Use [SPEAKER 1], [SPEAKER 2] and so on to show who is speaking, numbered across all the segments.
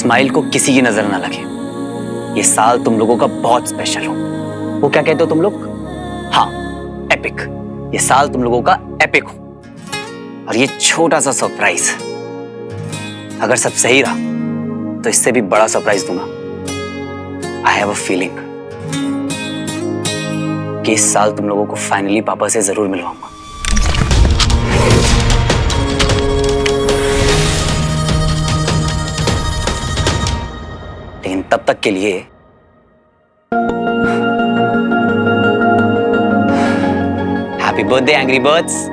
[SPEAKER 1] Smile को किसी की नजर ना लगे। ये साल तुम लोगों का बहुत स्पेशल हो। वो क्या कहते हो तुम लोग? हाँ, एपिक। ये साल तुम लोगों का एपिक हो। और ये छोटा सा सरप्राइज, अगर सब सही रहा तो इससे भी बड़ा सरप्राइज दूंगा। आई हैव अ फीलिंग कि इस साल तुम लोगों को फाइनली पापा से जरूर मिलवाऊंगा। लेकिन तब तक के लिए happy birthday angry birds.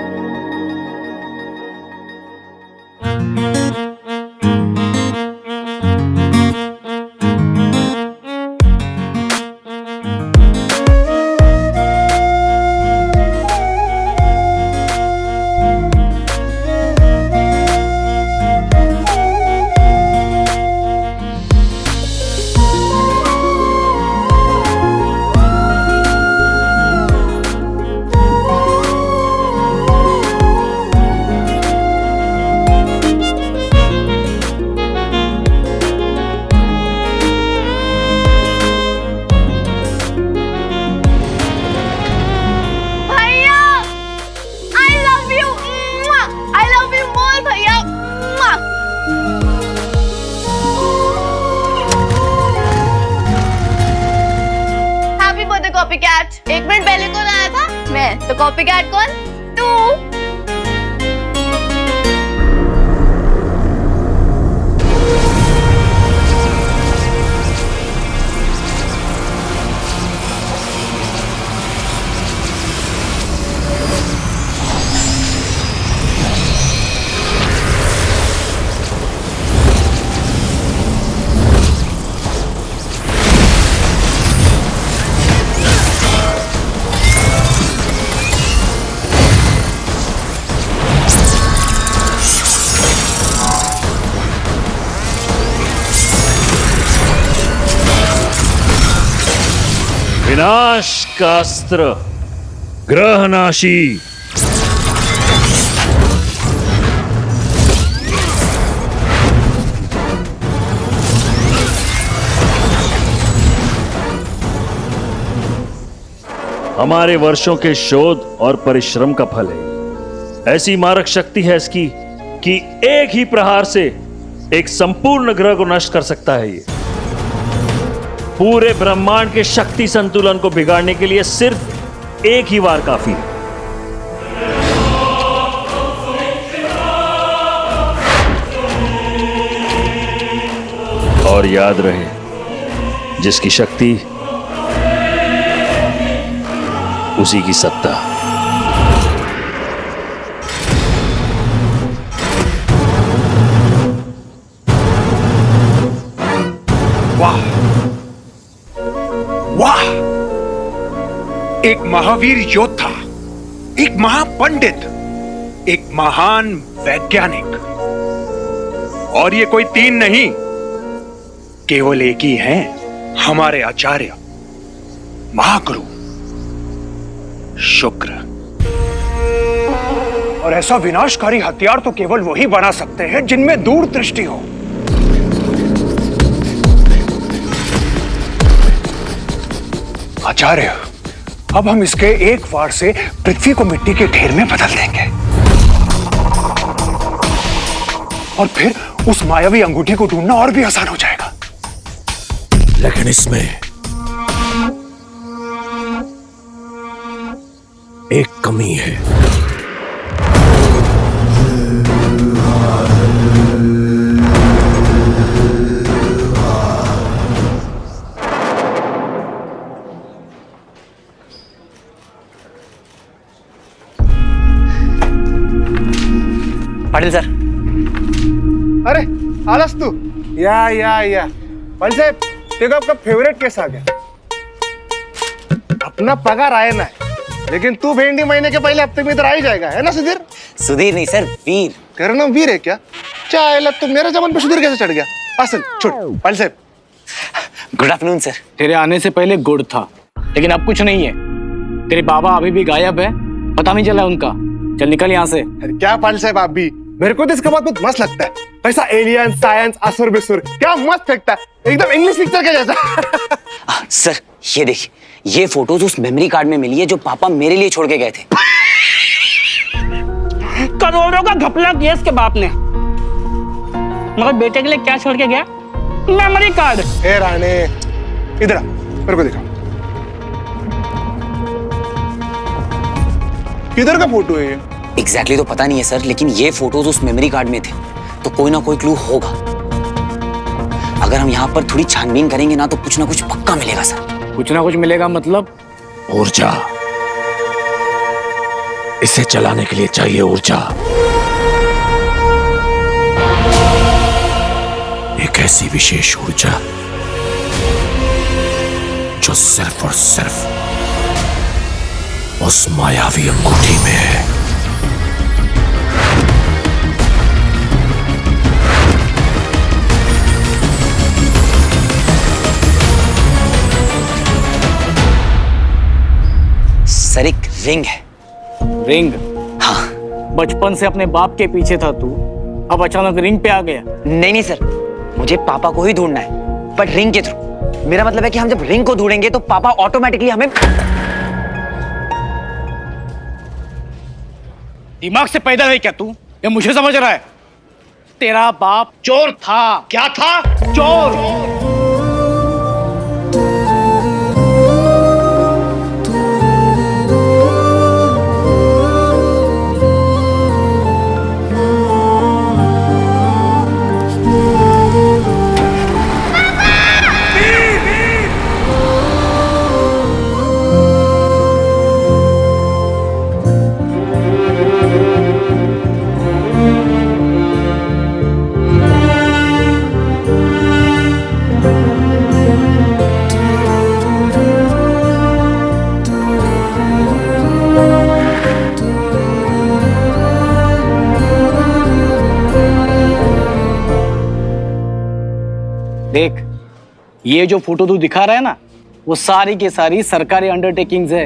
[SPEAKER 2] Copycat. एक मिनट पहले कौन आया था? मैं। तो कॉपीकैट कौन? तू।
[SPEAKER 3] विनाश का अस्त्र ग्रहनाशी। हमारे वर्षों के शोध और परिश्रम का फल है। ऐसी मारक शक्ति है इसकी कि एक ही प्रहार से एक संपूर्ण ग्रह को नष्ट कर सकता है। ये पूरे ब्रह्मांड के शक्ति संतुलन को बिगाड़ने के लिए सिर्फ एक ही वार काफी है। और याद रहे, जिसकी शक्ति उसी की सत्ता।
[SPEAKER 4] वाह वाह, एक महावीर योद्धा, एक महापंडित, एक महान वैज्ञानिक। और ये कोई तीन नहीं, केवल एक ही हैं, हमारे आचार्य महागुरु शुक्र। और ऐसा विनाशकारी हथियार तो केवल वही बना सकते हैं जिनमें दूरदृष्टि हो। आचार्य, अब हम इसके एक वार से पृथ्वी को मिट्टी के ढेर में बदल देंगे और फिर उस मायावी अंगूठी को ढूंढना और भी आसान हो जाएगा।
[SPEAKER 3] लेकिन इसमें एक कमी है।
[SPEAKER 1] पाटिल सर।
[SPEAKER 5] अरे आलस तू या पाटिल साहब, देखो आपका फेवरेट केस आ गया। अपना पगार आया ना है, लेकिन तू भेंडी महीने के पहले हफ्ते में इधर आ ही जाएगा, है ना सुधीर?
[SPEAKER 1] सुधीर नहीं सर, वीर।
[SPEAKER 5] तेरा नाम वीर है क्या? चाहे तो मेरे जबान पे सुधीर कैसे चढ़ गया? असल छोड़। पाटिल साहब
[SPEAKER 1] गुड आफ्टरनून सर।
[SPEAKER 6] तेरे आने से पहले गुड़ था, लेकिन अब कुछ नहीं है। तेरे बाबा अभी भी गायब है, पता नहीं चला उनका। चल निकल यहाँ से।
[SPEAKER 5] क्या पाटिल साहब, आप भी मेरे को तो इसका बहुत मस्त लगता है। कैसा एलियन साइंस असुर बिसुर, क्या मस्त फेंकता है, एकदम इंग्लिश पिक्चर के जैसा।
[SPEAKER 1] सर ये देखिए, ये फोटोज उस मेमोरी कार्ड में मिली है जो पापा मेरे लिए छोड़ के गए थे।
[SPEAKER 7] करोड़ों का घपला किया इसके बाप ने, मगर बेटे के लिए क्या छोड़ के गया? Memory card.
[SPEAKER 5] ए राणे, इधर आ, मेरे को दिखा, किधर का फोटो है ये?
[SPEAKER 1] एग्जैक्टली तो पता नहीं है सर, लेकिन ये फोटोज उस मेमोरी कार्ड में थे, तो कोई ना कोई क्लू होगा। अगर हम यहाँ पर थोड़ी छानबीन करेंगे ना, तो कुछ ना कुछ पक्का मिलेगा सर।
[SPEAKER 6] कुछ ना कुछ मिलेगा मतलब?
[SPEAKER 8] ऊर्जा, इसे चलाने के लिए चाहिए ऊर्जा। एक ऐसी विशेष ऊर्जा जो सिर्फ और सिर्फ उस मायावी अंगूठी में है।
[SPEAKER 1] सर एक रिंग है।
[SPEAKER 6] रिंग?
[SPEAKER 1] हाँ।
[SPEAKER 6] बचपन से अपने बाप के पीछे था तू, अब अचानक रिंग पे आ गया?
[SPEAKER 1] नहीं सर, मुझे पापा को ही ढूंढना है, बट रिंग के थ्रू। मेरा मतलब है कि हम जब रिंग को ढूंढेंगे तो पापा ऑटोमेटिकली हमें।
[SPEAKER 6] दिमाग से पैदा है क्या तू? ये मुझे समझ रहा है? तेरा बाप चोर था। क्या था? चोर। देख, ये जो फोटो तू दिखा रहा है ना, वो सारी की सारी सरकारी अंडरटेकिंग्स है।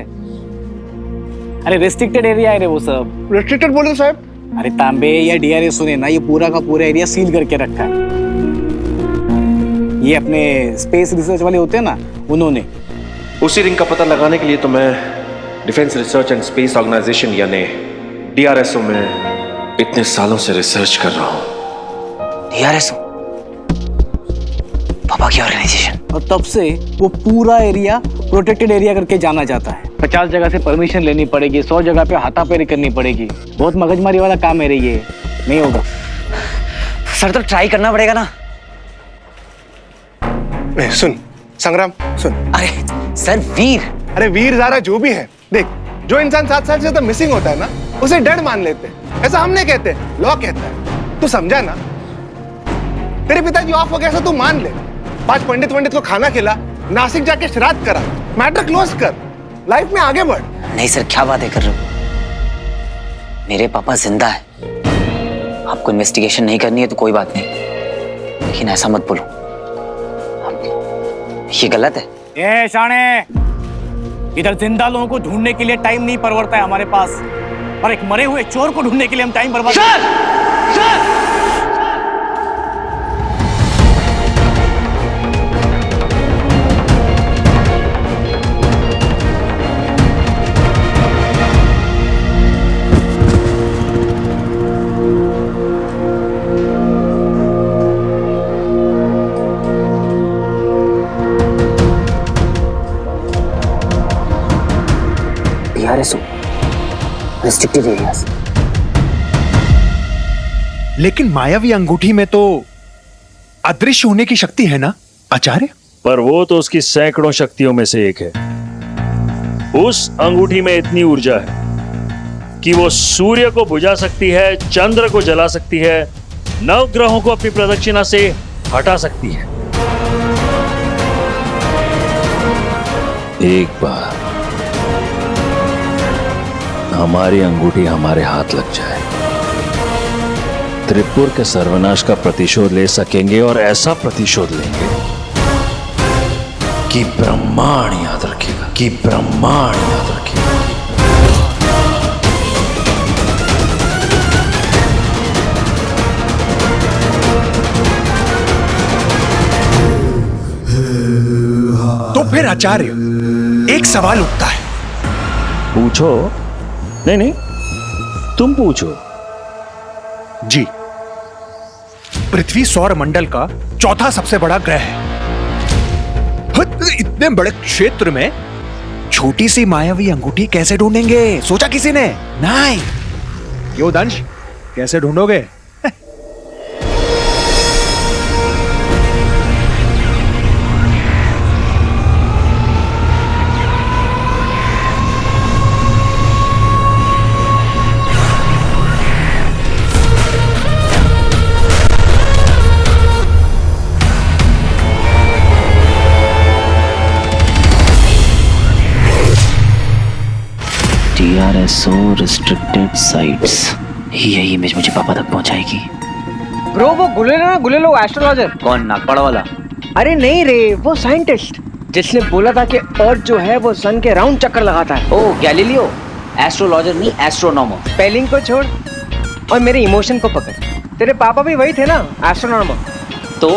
[SPEAKER 6] अरे रेस्ट्रिक्टेड एरिया है रे वो सब।
[SPEAKER 5] रेस्ट्रिक्टेड बोले साहब?
[SPEAKER 6] अरे तांबे या डीआरएस ने ना ये पूरा का पूरा एरिया सील करके रखा है। ये अपने स्पेस रिसर्च वाले होते हैं ना, उन्होंने।
[SPEAKER 8] उसी रिंग का पता लगाने के लिए तो मैं defence research and space organisation यानी डीआरएसओ में इतने सालों से रिसर्च कर रहा हूं।
[SPEAKER 1] डीआरएसओ? पापा की ऑर्गेनाइजेशन?
[SPEAKER 6] और तब से वो पूरा एरिया प्रोटेक्टेड एरिया करके जाना जाता है। 50 जगह से परमिशन लेनी पड़ेगी, 100 जगह पे हाथापाई करनी पड़ेगी। बहुत मगजमारी वाला काम है रे ये, नहीं होगा।
[SPEAKER 1] सर तो ट्राई करना पड़ेगा ना।
[SPEAKER 5] सुन संग्राम, सुन।
[SPEAKER 1] अरे सर वीर।
[SPEAKER 5] अरे वीर ज़ारा जो भी है, देख, जो इंसान 7 साल से तो मिसिंग होता है ना, उसे डेड मान लेते हैं। ऐसा हम नहीं कहते, लॉ कहता है। तू समझा ना? तेरे पिताजी ऑफ हो गया, ऐसा तू मान ले। 5 पंडित को खाना खिला, नासिक जाके श्राद्ध करा, मैटर क्लोज कर, लाइफ में आगे बढ़।
[SPEAKER 1] नहीं सर, क्या बातें कर रहे हो? मेरे पापा जिंदा है। आपको इन्वेस्टिगेशन नहीं करनी है तो कोई बात नहीं, लेकिन ऐसा मत बोलो, ये गलत है।
[SPEAKER 6] ए शाणे, इधर जिंदा लोगों को ढूंढने के लिए टाइम नहीं परवड़ता है हमारे पास, और एक मरे हुए चोर को ढूंढने के लिए हम टाइम बर्बाद। सर!
[SPEAKER 1] Restricted areas.
[SPEAKER 4] लेकिन मायावी अंगूठी में तो अदृश्य होने की शक्ति है ना आचार्य?
[SPEAKER 3] पर वो तो उसकी सैकड़ों शक्तियों में से एक है। उस अंगूठी में इतनी ऊर्जा है कि वो सूर्य को बुझा सकती है, चंद्र को जला सकती है, नवग्रहों को अपनी प्रदक्षिणा से हटा सकती है।
[SPEAKER 8] एक बार हमारी अंगूठी हमारे हाथ लग जाए, त्रिपुर के सर्वनाश का प्रतिशोध ले सकेंगे, और ऐसा प्रतिशोध लेंगे कि ब्रह्मांड याद रखेगा, कि ब्रह्मांड याद रखेगा।
[SPEAKER 4] आचार्य, एक सवाल उठता है।
[SPEAKER 3] पूछो। नहीं नहीं, तुम पूछो।
[SPEAKER 4] जी, पृथ्वी सौर मंडल का चौथा सबसे बड़ा ग्रह है। इतने बड़े क्षेत्र में छोटी सी मायावी अंगूठी कैसे ढूंढेंगे? सोचा किसी ने? नहीं। क्यों दंश, कैसे ढूंढोगे?
[SPEAKER 1] DRSO restricted sites, यही इमेज मुझे पापा तक पहुंचाएगी।
[SPEAKER 9] ब्रो वो गुलेलो एस्ट्रोलॉजर।
[SPEAKER 1] कौन, नागपाड़ा वाला?
[SPEAKER 9] अरे नहीं रे, वो साइंटिस्ट जिसने बोला था कि अर्थ जो है वो सन के राउंड चक्कर लगाता है।
[SPEAKER 1] ओ गैलीलियो, एस्ट्रोलॉजर नहीं एस्ट्रोनॉमर।
[SPEAKER 9] स्पेलिंग को छोड़ और मेरे इमोशन को पकड़। तेरे पापा भी वही थे ना, एस्ट्रोनॉमर।
[SPEAKER 1] तो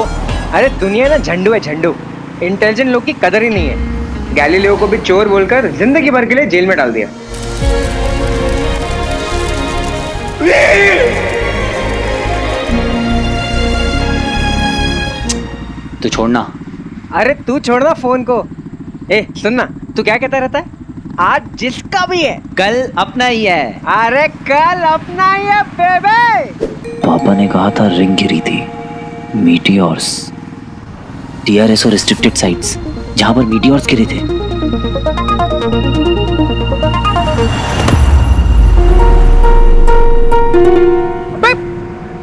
[SPEAKER 9] अरे दुनिया ना झंडू है, झंडू। इंटेलिजेंट लोग की कदर ही नहीं है। गैलीलियो को भी चोर बोलकर जिंदगी भर के लिए जेल में डाल दिया।
[SPEAKER 1] तू छोड़ना।
[SPEAKER 9] अरे तू छोड़ना फोन को। ए सुनना, तू क्या कहता रहता है? आज जिसका भी है
[SPEAKER 1] कल अपना ही है।
[SPEAKER 9] अरे कल अपना ही है बेबे।
[SPEAKER 1] पापा ने कहा था रिंग गिरी थी, मीटियोर्स। DRSO रिस्ट्रिक्टेड साइट्स, जहां पर मीटियोर्स गिरे थे।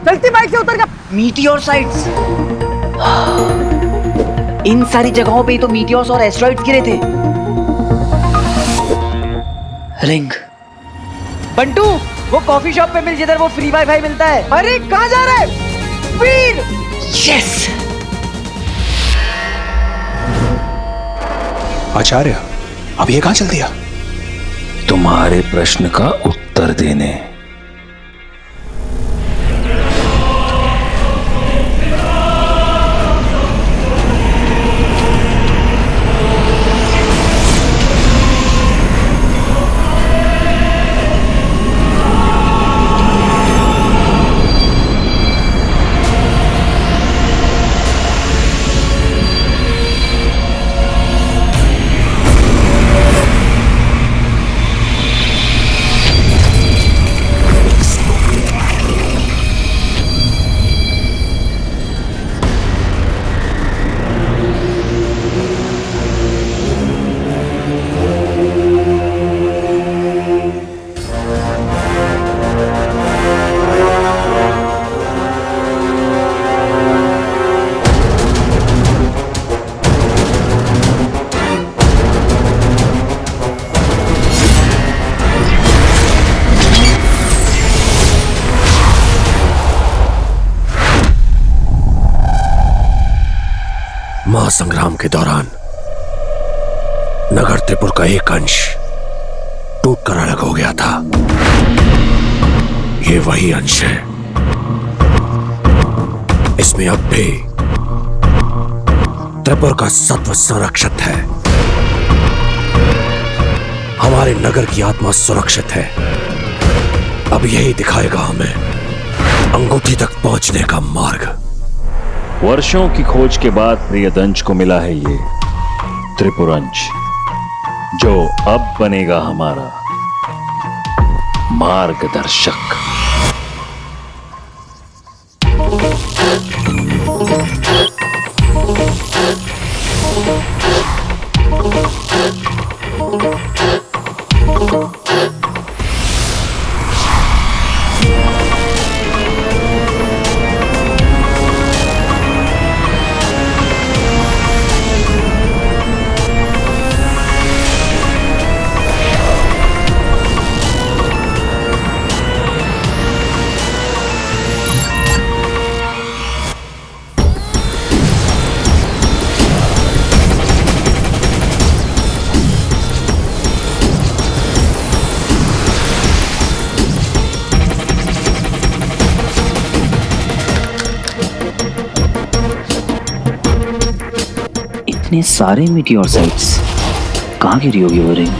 [SPEAKER 9] चलती बाइक से उतर गया।
[SPEAKER 1] मीटियोर साइट्स, इन सारी जगहों पे ही तो मीटियोर्स और एस्टेरॉइड्स गिरे थे। रिंग।
[SPEAKER 9] बंटू, वो कॉफी शॉप पे मिल जिधर वो फ्री वाईफाई मिलता है। अरे कहाँ जा रहा है वीर?
[SPEAKER 1] यस।
[SPEAKER 4] आचार्य, अब ये कहां चल दिया?
[SPEAKER 3] तुम्हारे प्रश्न का उत्तर देने।
[SPEAKER 10] महासंग्राम के दौरान नगर त्रिपुर का एक अंश टूटकर अलग हो गया था। ये वही अंश है। इसमें अब भी त्रिपुर का सत्व संरक्षित है। हमारे नगर की आत्मा सुरक्षित है। अब यही दिखाएगा हमें अंगूठी तक पहुंचने का मार्ग।
[SPEAKER 3] वर्षों की खोज के बाद प्रियदंश को मिला है ये त्रिपुरंश, जो अब बनेगा हमारा मार्गदर्शक।
[SPEAKER 1] इतने सारे मीटियोर साइट्स कहाँ गिरी होगी वो रिंग?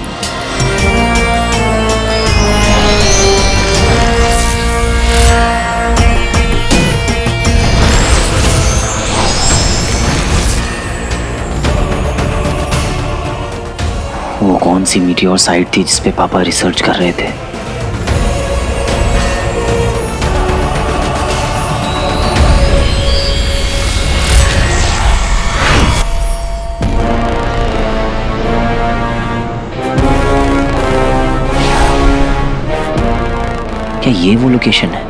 [SPEAKER 1] वो कौन सी मीटियोर साइट थी जिसपे पापा रिसर्च कर रहे थे? क्या ये वो लोकेशन है?